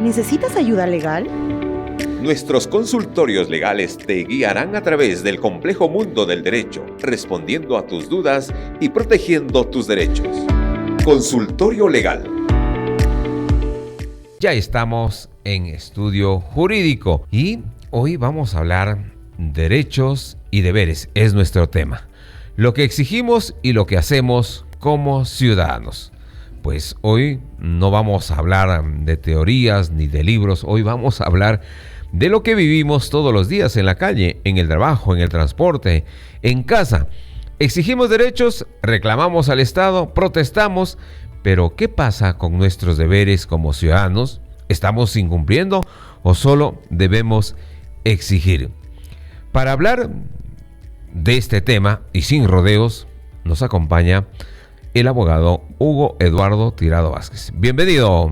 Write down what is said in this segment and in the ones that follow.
¿Necesitas ayuda legal? Nuestros consultorios legales te guiarán a través del complejo mundo del derecho, respondiendo a tus dudas y protegiendo tus derechos. Consultorio Legal. Ya estamos en Estudio Jurídico y hoy vamos a hablar derechos y deberes, es nuestro tema. Lo que exigimos y lo que hacemos como ciudadanos. Pues hoy no vamos a hablar de teorías ni de libros, hoy vamos a hablar de lo que vivimos todos los días en la calle, en el trabajo, en el transporte, en casa. Exigimos derechos, reclamamos al Estado, protestamos, pero ¿qué pasa con nuestros deberes como ciudadanos? ¿Estamos incumpliendo o solo debemos exigir? Para hablar de este tema y sin rodeos, nos acompaña el abogado Hugo Eduardo Tirado Vázquez. Bienvenido,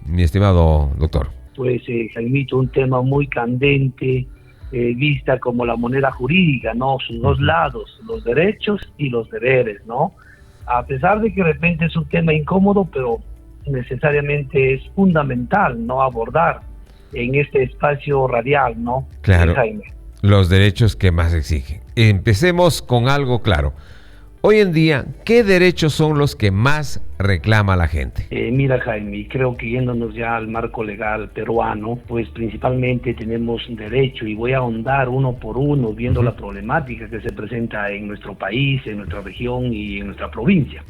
mi estimado doctor. Pues, Jaimito, un tema muy candente, vista como la moneda jurídica, ¿no? Sus dos lados, los derechos y los deberes, ¿no? A pesar de que de repente es un tema incómodo, pero necesariamente es fundamental, ¿no? Abordar en este espacio radial, ¿no? Claro, Jaime. Los derechos que más exigen. Empecemos con algo claro. Hoy en día, ¿qué derechos son los que más reclama la gente? Mira, Jaime, creo que yéndonos ya al marco legal peruano, pues principalmente tenemos derecho, y voy a ahondar uno por uno viendo la problemática que se presenta en nuestro país, en nuestra región y en nuestra provincia.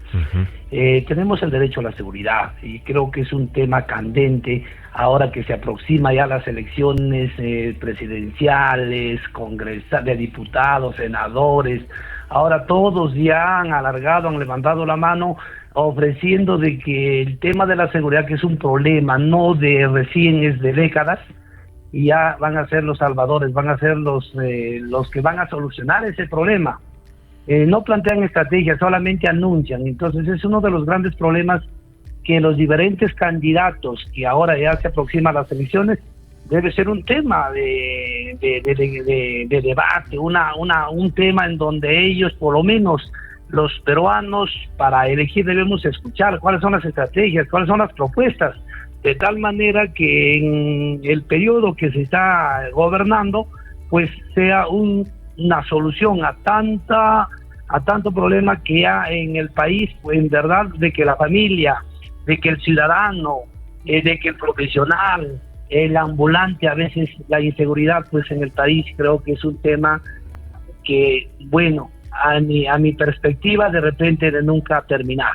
Tenemos el derecho a la seguridad, y creo que es un tema candente ahora que se aproxima ya las elecciones presidenciales, de diputados, senadores. Ahora todos ya han alargado, han levantado la mano, ofreciendo de que el tema de la seguridad, que es un problema no de recién, es de décadas, y ya van a ser los salvadores, van a ser los que van a solucionar ese problema. No plantean estrategias, solamente anuncian. Entonces es uno de los grandes problemas que los diferentes candidatos, que ahora ya se aproximan las elecciones, debe ser un tema de debate, un tema en donde ellos, por lo menos los peruanos, para elegir debemos escuchar cuáles son las estrategias, cuáles son las propuestas, de tal manera que en el periodo que se está gobernando, pues sea una solución a tanto problema que hay en el país, pues, en verdad, de que la familia, de que el ciudadano, de que el profesional, el ambulante, a veces la inseguridad pues en el país, creo que es un tema que, bueno, a mi perspectiva, de repente de nunca terminar.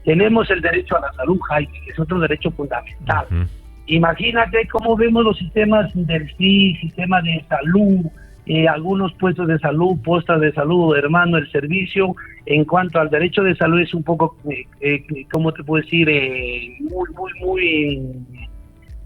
Tenemos el derecho a la salud, Jaime, que es otro derecho fundamental. Imagínate cómo vemos los sistemas del SIS, sistema de salud, algunos puestos de salud, postas de salud, hermano, el servicio en cuanto al derecho de salud es un poco, ¿cómo te puedo decir? Muy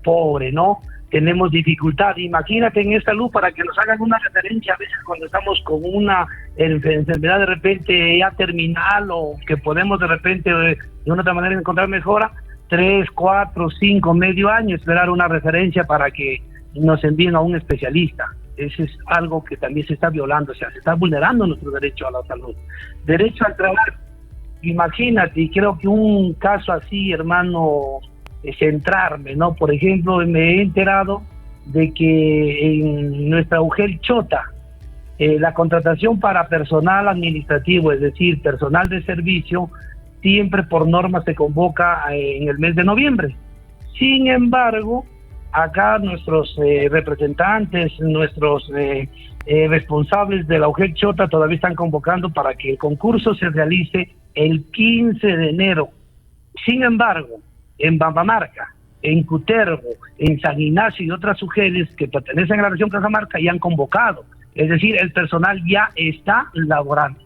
pobre, ¿no? Tenemos dificultad. Imagínate en esta luz, para que nos hagan una referencia, a veces cuando estamos con una enfermedad de repente ya terminal, o que podemos de repente de una otra manera encontrar mejora, 3, 4, 5, medio año esperar una referencia para que nos envíen a un especialista. Eso es algo que también se está violando, o sea, se está vulnerando nuestro derecho a la salud. Derecho al trabajo. Imagínate, y creo que un caso así, hermano, centrarme, ¿no? Por ejemplo, me he enterado de que en nuestra UGEL Chota, la contratación para personal administrativo, es decir, personal de servicio, siempre por norma se convoca en el mes de noviembre. Sin embargo, acá nuestros representantes, nuestros responsables de la UGEL Chota todavía están convocando para que el concurso se realice el 15 de enero. Sin embargo, en Bambamarca, en Cutervo, en San Ignacio y otras UGELes que pertenecen a la región Cajamarca ya han convocado. Es decir, el personal ya está laborando.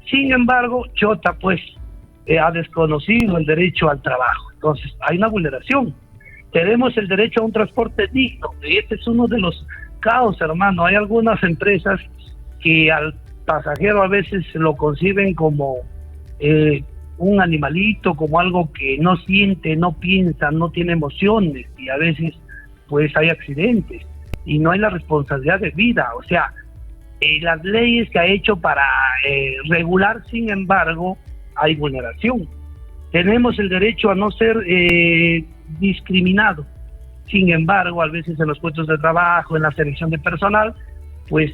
Sin embargo, Chota pues ha desconocido el derecho al trabajo. Entonces, hay una vulneración. Tenemos el derecho a un transporte digno, y este es uno de los caos, hermano. Hay algunas empresas que al pasajero a veces lo conciben como un animalito, como algo que no siente, no piensa, no tiene emociones, y a veces pues hay accidentes y no hay la responsabilidad de vida. O sea, las leyes que ha hecho para regular, sin embargo, hay vulneración. Tenemos el derecho a no ser discriminado. Sin embargo, a veces en los puestos de trabajo, en la selección de personal, pues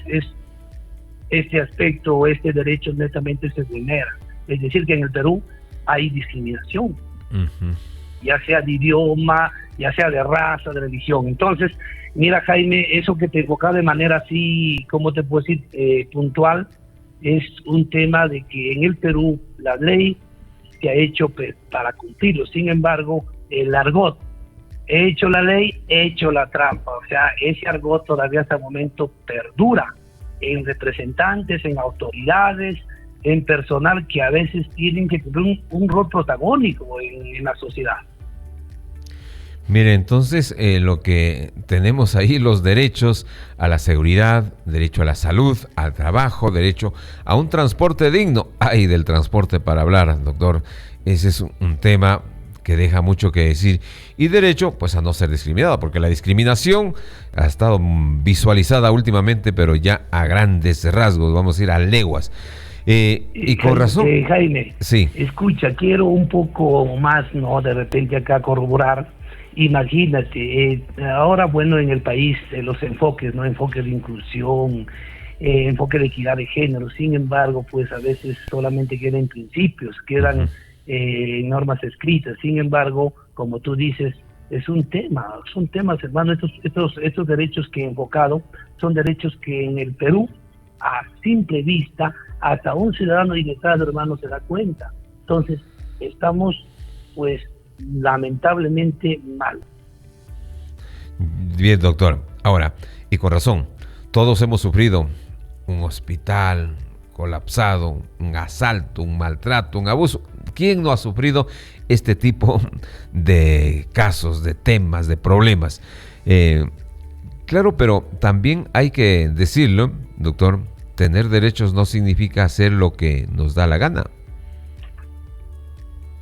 este aspecto o este derecho netamente se vulnera. Es decir, que en el Perú hay discriminación, ya sea de idioma, ya sea de raza, de religión. Entonces, mira, Jaime, eso que te enfocaba de manera así, ¿cómo te puedo decir?, puntual, es un tema de que en el Perú la ley se ha hecho para cumplirlo. Sin embargo, el argot, he hecho la ley, he hecho la trampa. O sea, ese argot todavía hasta el momento perdura en representantes, en autoridades, en personal que a veces tienen que tener un rol protagónico en la sociedad. Mire, entonces lo que tenemos ahí, los derechos a la seguridad, derecho a la salud, al trabajo, derecho a un transporte digno. Ay, del transporte para hablar, doctor. Ese es un tema que deja mucho que decir. Y derecho, pues, a no ser discriminado, porque la discriminación ha estado visualizada últimamente, pero ya a grandes rasgos, vamos a ir a leguas. Y con razón. Jaime, sí. Escucha, quiero un poco más, ¿no? De repente acá corroborar. Imagínate, ahora, bueno, en el país, los enfoques, ¿no? Enfoque de inclusión, enfoque de equidad de género. Sin embargo, pues a veces solamente quedan principios, quedan normas escritas. Sin embargo, como tú dices, son temas, hermano. Estos derechos que he enfocado son derechos que en el Perú, a simple vista, hasta un ciudadano iletrado, hermano, se da cuenta. Entonces, estamos, pues, lamentablemente mal. Bien, doctor. Ahora, y con razón, todos hemos sufrido un hospital colapsado, un asalto, un maltrato, un abuso. ¿Quién no ha sufrido este tipo de casos, de temas, de problemas? Claro, pero también hay que decirlo, doctor, tener derechos no significa hacer lo que nos da la gana.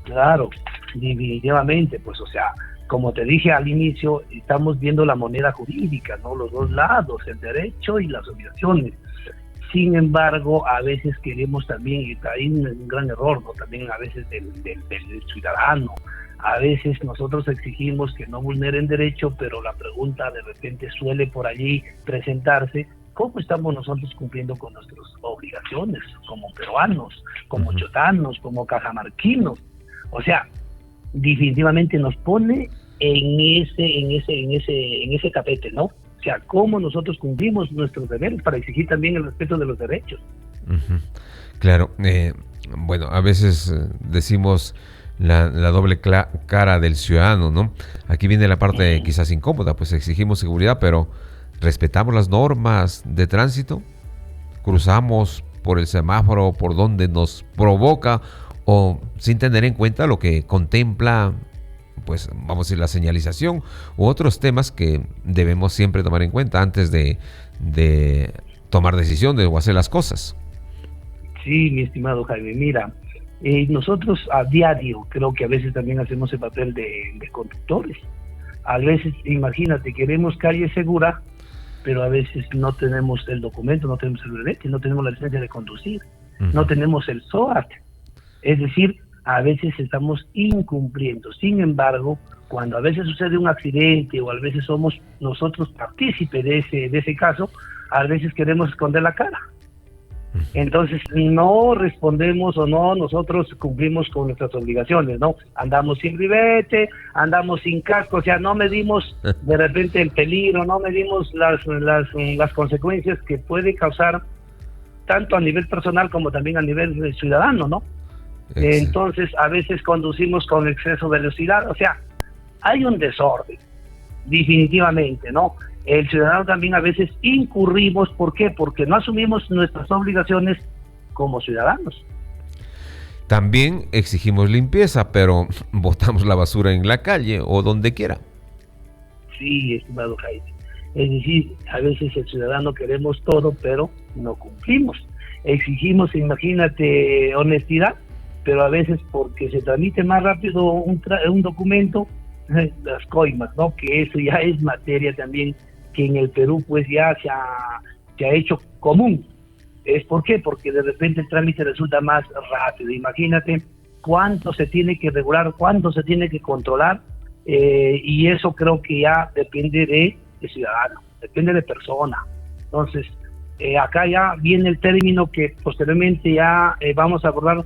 Claro, definitivamente, pues, o sea, como te dije al inicio, estamos viendo la moneda jurídica, ¿no? Los dos lados, el derecho y las obligaciones. Sin embargo, a veces queremos también, y hay un gran error, ¿no? También a veces del ciudadano. A veces nosotros exigimos que no vulneren derecho, pero la pregunta de repente suele por allí presentarse: ¿cómo estamos nosotros cumpliendo con nuestras obligaciones como peruanos, como chotanos, como cajamarquinos? O sea, definitivamente nos pone en ese tapete, ¿no? O sea, cómo nosotros cumplimos nuestros deberes para exigir también el respeto de los derechos. Claro, bueno, a veces decimos la doble cara del ciudadano, ¿no? Aquí viene la parte quizás incómoda, pues exigimos seguridad, pero ¿respetamos las normas de tránsito? ¿Cruzamos por el semáforo por donde nos provoca, o sin tener en cuenta lo que contempla, pues vamos a decir, la señalización u otros temas que debemos siempre tomar en cuenta antes de tomar decisiones o hacer las cosas? Sí, mi estimado Jaime, mira, nosotros a diario creo que a veces también hacemos el papel de conductores. A veces, imagínate, queremos calle segura, pero a veces no tenemos el documento, no tenemos el brevete, no tenemos la licencia de conducir, no tenemos el SOAT. Es decir, a veces estamos incumpliendo. Sin embargo, cuando a veces sucede un accidente o a veces somos nosotros partícipes de ese caso, a veces queremos esconder la cara. Entonces no respondemos o no nosotros cumplimos con nuestras obligaciones, ¿no? Andamos sin ribete, andamos sin casco, o sea, no medimos de repente el peligro, no medimos las consecuencias que puede causar tanto a nivel personal como también a nivel ciudadano, ¿no? Entonces a veces conducimos con exceso de velocidad, o sea, hay un desorden, definitivamente, ¿no? El ciudadano también a veces incurrimos, ¿por qué? Porque no asumimos nuestras obligaciones como ciudadanos. También exigimos limpieza, pero botamos la basura en la calle o donde quiera. Sí, estimado Jaime. Es decir, a veces el ciudadano queremos todo, pero no cumplimos. Exigimos, imagínate, honestidad, pero a veces porque se tramite más rápido un documento, las coimas, ¿no? Que eso ya es materia también que en el Perú pues ya se ha hecho común. ¿Es por qué? Porque de repente el trámite resulta más rápido. Imagínate cuánto se tiene que regular, cuánto se tiene que controlar y eso creo que ya depende de ciudadano, depende de persona. Entonces, acá ya viene el término que posteriormente ya vamos a abordar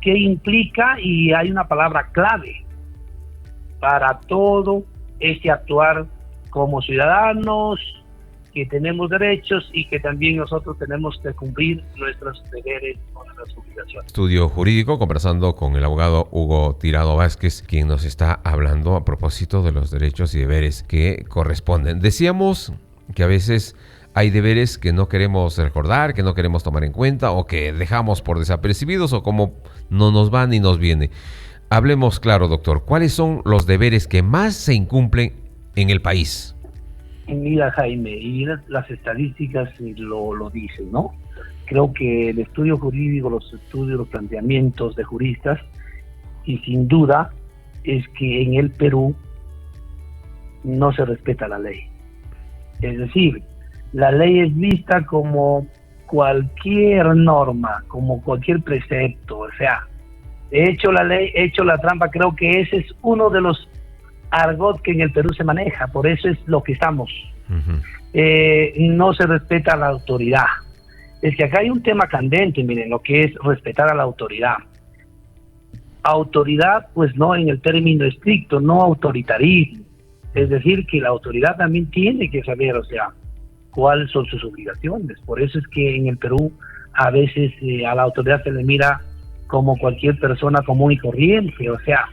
qué implica, y hay una palabra clave para todo este actuar como ciudadanos, que tenemos derechos y que también nosotros tenemos que cumplir nuestros deberes o nuestras obligaciones. Estudio Jurídico, conversando con el abogado Hugo Tirado Vázquez, quien nos está hablando a propósito de los derechos y deberes que corresponden. Decíamos que a veces hay deberes que no queremos recordar, que no queremos tomar en cuenta, o que dejamos por desapercibidos, o como no nos va ni nos viene. Hablemos claro, doctor, ¿cuáles son los deberes que más se incumplen en el país? Mira, Jaime, y las estadísticas lo dicen, ¿no? Creo que el estudio jurídico, los estudios, los planteamientos de juristas, y sin duda es que en el Perú no se respeta la ley. Es decir, la ley es vista como cualquier norma, como cualquier precepto. O sea, he hecho la ley, he hecho la trampa. Creo que ese es uno de los argot que en el Perú se maneja, por eso es lo que estamos. No se respeta a la autoridad. Es que acá hay un tema candente, miren, lo que es respetar a la autoridad. Autoridad, pues no en el término estricto, no autoritarismo. Es decir, que la autoridad también tiene que saber, o sea, cuáles son sus obligaciones. Por eso es que en el Perú a veces a la autoridad se le mira como cualquier persona común y corriente, o sea,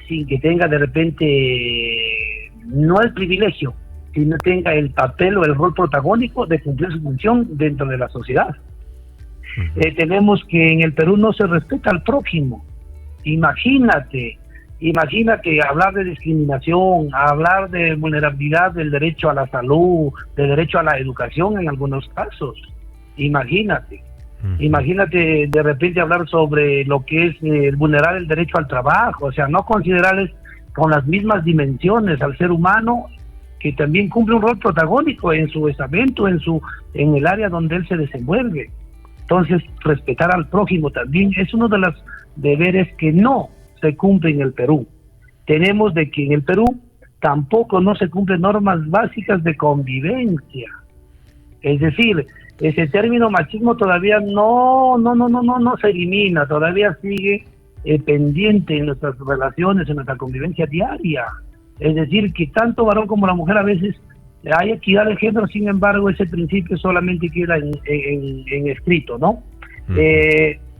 sin que tenga de repente, no el privilegio, sino tenga el papel o el rol protagónico de cumplir su función dentro de la sociedad. Tenemos que en el Perú no se respeta al prójimo. Imagínate hablar de discriminación, hablar de vulnerabilidad del derecho a la salud, del derecho a la educación en algunos casos. Imagínate de repente hablar sobre lo que es vulnerar el derecho al trabajo, o sea, no considerarles con las mismas dimensiones al ser humano, que también cumple un rol protagónico en su estamento, en el área donde él se desenvuelve. Entonces, respetar al prójimo también es uno de los deberes que no se cumple en el Perú. Tenemos de que en el Perú tampoco no se cumplen normas básicas de convivencia. Es decir, ese término machismo todavía no se elimina, todavía sigue pendiente en nuestras relaciones, en nuestra convivencia diaria. Es decir, que tanto varón como la mujer a veces hay equidad de género, sin embargo ese principio solamente queda en escrito, ¿no?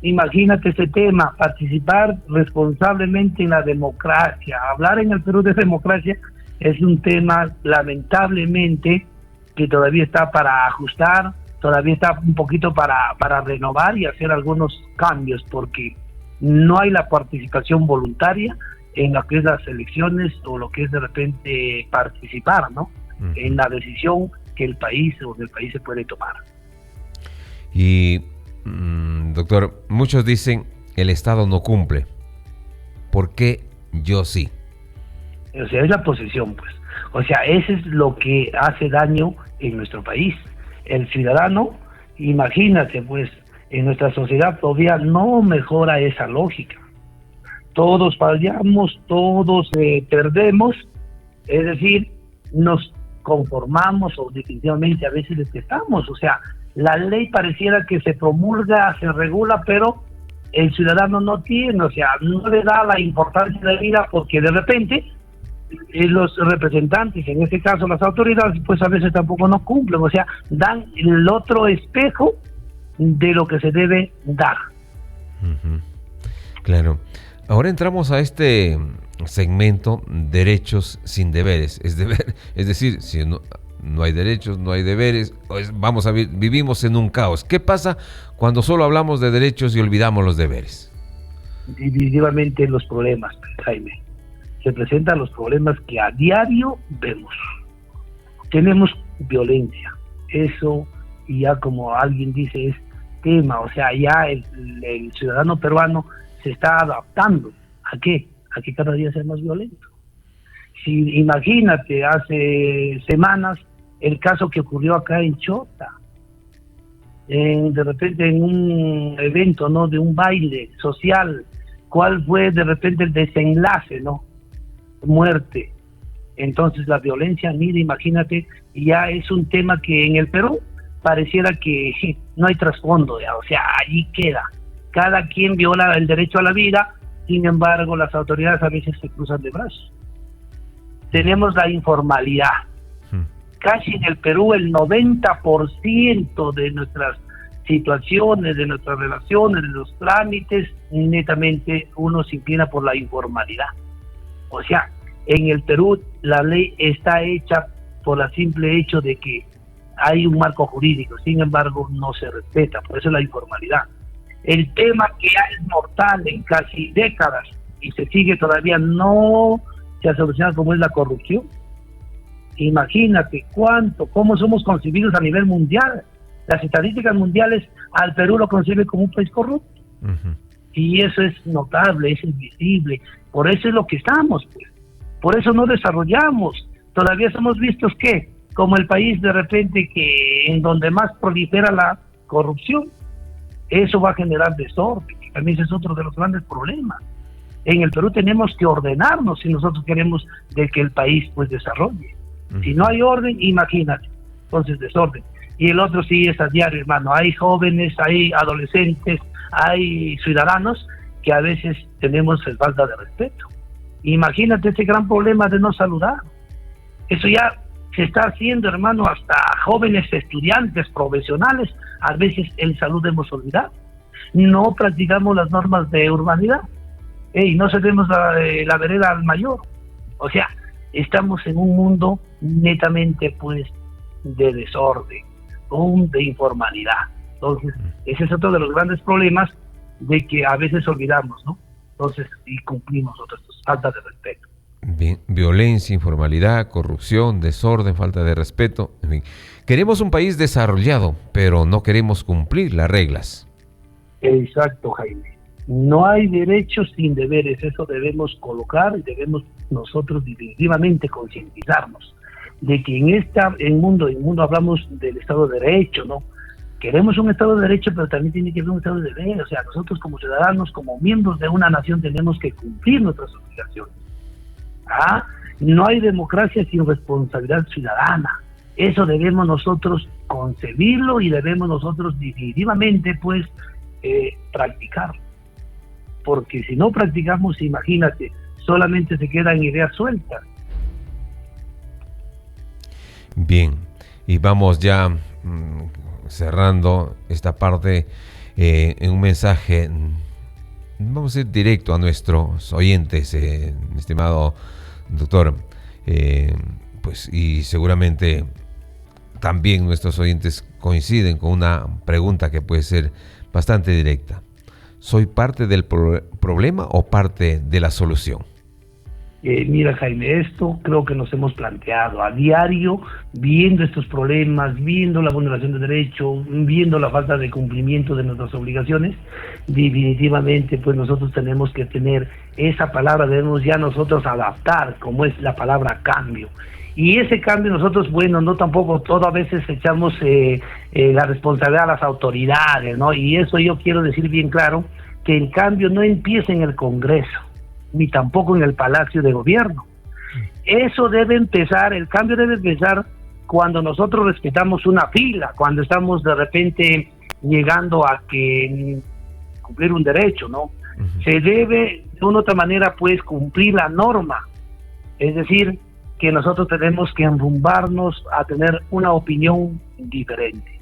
Imagínate ese tema, participar responsablemente en la democracia. Hablar en el Perú de democracia es un tema lamentablemente que todavía está para ajustar, todavía está un poquito para renovar y hacer algunos cambios, porque no hay la participación voluntaria en lo que es las elecciones o lo que es de repente participar, ¿no? En la decisión que el país se puede tomar. Y doctor, muchos dicen el Estado no cumple. ¿Por qué yo sí? O sea, es la posesión, pues. O sea, eso es lo que hace daño en nuestro país. El ciudadano, imagínate, pues, en nuestra sociedad todavía no mejora esa lógica. Todos fallamos, todos perdemos, es decir, nos conformamos o definitivamente a veces detestamos. O sea, la ley pareciera que se promulga, se regula, pero el ciudadano no tiene, o sea, no le da la importancia de vida, porque de repente los representantes, en este caso las autoridades, pues a veces tampoco no cumplen, o sea, dan el otro espejo de lo que se debe dar. Claro. Ahora entramos a este segmento, derechos sin deberes. Es decir, si no hay derechos, no hay deberes, pues vivimos en un caos. ¿Qué pasa cuando solo hablamos de derechos y olvidamos los deberes? Definitivamente los problemas, Jaime. Se presentan los problemas que a diario vemos. Tenemos violencia. Eso, y ya como alguien dice, es tema. O sea, ya el ciudadano peruano se está adaptando. ¿A qué? A que cada día sea más violento. Si imagínate, hace semanas, el caso que ocurrió acá en Chota, de repente en un evento, ¿no?, de un baile social, ¿cuál fue de repente el desenlace, no? Muerte. Entonces la violencia, mira, imagínate, ya es un tema que en el Perú pareciera que no hay trasfondo, ya, o sea, allí queda. Cada quien viola el derecho a la vida, sin embargo las autoridades a veces se cruzan de brazos. Tenemos la informalidad. Casi en el Perú el 90% de nuestras situaciones, de nuestras relaciones, de los trámites, netamente uno se inclina por la informalidad. O sea, en el Perú la ley está hecha por el simple hecho de que hay un marco jurídico, sin embargo no se respeta, por eso la informalidad. El tema que ya es mortal en casi décadas y se sigue todavía, no se ha solucionado, como es la corrupción. Imagínate cómo somos concebidos a nivel mundial. Las estadísticas mundiales al Perú lo conciben como un país corrupto. Y eso es notable, es invisible. Por eso es lo que estamos, pues. Por eso no desarrollamos. Todavía somos vistos que como el país de repente que en donde más prolifera la corrupción. Eso va a generar desorden. También ese es otro de los grandes problemas. En el Perú tenemos que ordenarnos si nosotros queremos de que el país pues desarrolle. Si no hay orden, imagínate, entonces desorden. Y el otro sí es a diario, hermano. Hay jóvenes, hay adolescentes, hay ciudadanos que a veces tenemos falta de respeto. Imagínate ese gran problema de no saludar. Eso ya se está haciendo, hermano, hasta jóvenes estudiantes, profesionales, a veces en salud hemos olvidado. No practicamos las normas de urbanidad. No cedemos la vereda al mayor. O sea, estamos en un mundo netamente pues de desorden, de informalidad. Entonces, ese es otro de los grandes problemas de que a veces olvidamos, ¿no? Entonces, y cumplimos otras falta de respeto. Bien, violencia, informalidad, corrupción, desorden, falta de respeto. En fin. Queremos un país desarrollado, pero no queremos cumplir las reglas. Exacto, Jaime. No hay derechos sin deberes, eso debemos colocar y debemos nosotros definitivamente concientizarnos de que en mundo hablamos del Estado de Derecho, ¿no? Queremos un Estado de Derecho, pero también tiene que haber un Estado de deber. O sea, nosotros como ciudadanos, como miembros de una nación, tenemos que cumplir nuestras obligaciones. No hay democracia sin responsabilidad ciudadana. Eso debemos nosotros concebirlo y debemos nosotros definitivamente pues practicarlo. Porque si no practicamos, imagínate, solamente se quedan ideas sueltas. Bien, y vamos ya cerrando esta parte en un mensaje, vamos a ir directo a nuestros oyentes, estimado doctor, pues y seguramente también nuestros oyentes coinciden con una pregunta que puede ser bastante directa. ¿Soy parte del problema o parte de la solución? Mira, Jaime, esto creo que nos hemos planteado a diario, viendo estos problemas, viendo la vulneración de derechos, viendo la falta de cumplimiento de nuestras obligaciones. Definitivamente, pues nosotros tenemos que tener esa palabra, debemos ya nosotros adaptar, como es la palabra cambio. Y ese cambio nosotros, bueno, no tampoco todo a veces echamos la responsabilidad a las autoridades, ¿no? Y eso yo quiero decir bien claro, que el cambio no empieza en el Congreso, ni tampoco en el Palacio de Gobierno. Eso debe empezar, el cambio debe empezar cuando nosotros respetamos una fila, cuando estamos de repente llegando a que cumplir un derecho, ¿no? Se debe de una u otra manera pues cumplir la norma, es decir, que nosotros tenemos que enrumbarnos a tener una opinión diferente.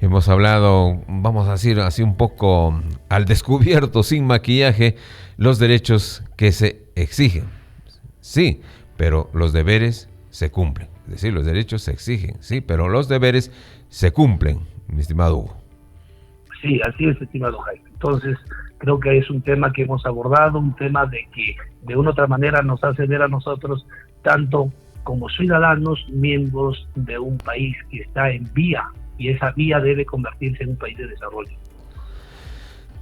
Hemos hablado, vamos a decir así un poco al descubierto, sin maquillaje, los derechos que se exigen. Sí, pero los deberes se cumplen. Es decir, los derechos se exigen, sí, pero los deberes se cumplen, mi estimado Hugo. Sí, así es, estimado Jaime. Entonces, creo que es un tema que hemos abordado, un tema de que de una u otra manera nos hace ver a nosotros, tanto como ciudadanos, miembros de un país que está en vía, y esa vía debe convertirse en un país de desarrollo.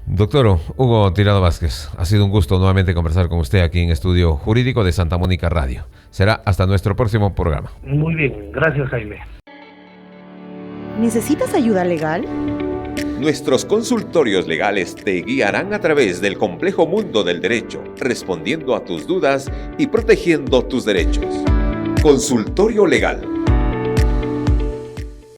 Doctor Hugo Tirado Vázquez, ha sido un gusto nuevamente conversar con usted aquí en Estudio Jurídico de Santa Mónica Radio. Será hasta nuestro próximo programa. Muy bien, gracias, Jaime. ¿Necesitas ayuda legal? Nuestros consultorios legales te guiarán a través del complejo mundo del derecho, respondiendo a tus dudas y protegiendo tus derechos. Consultorio Legal.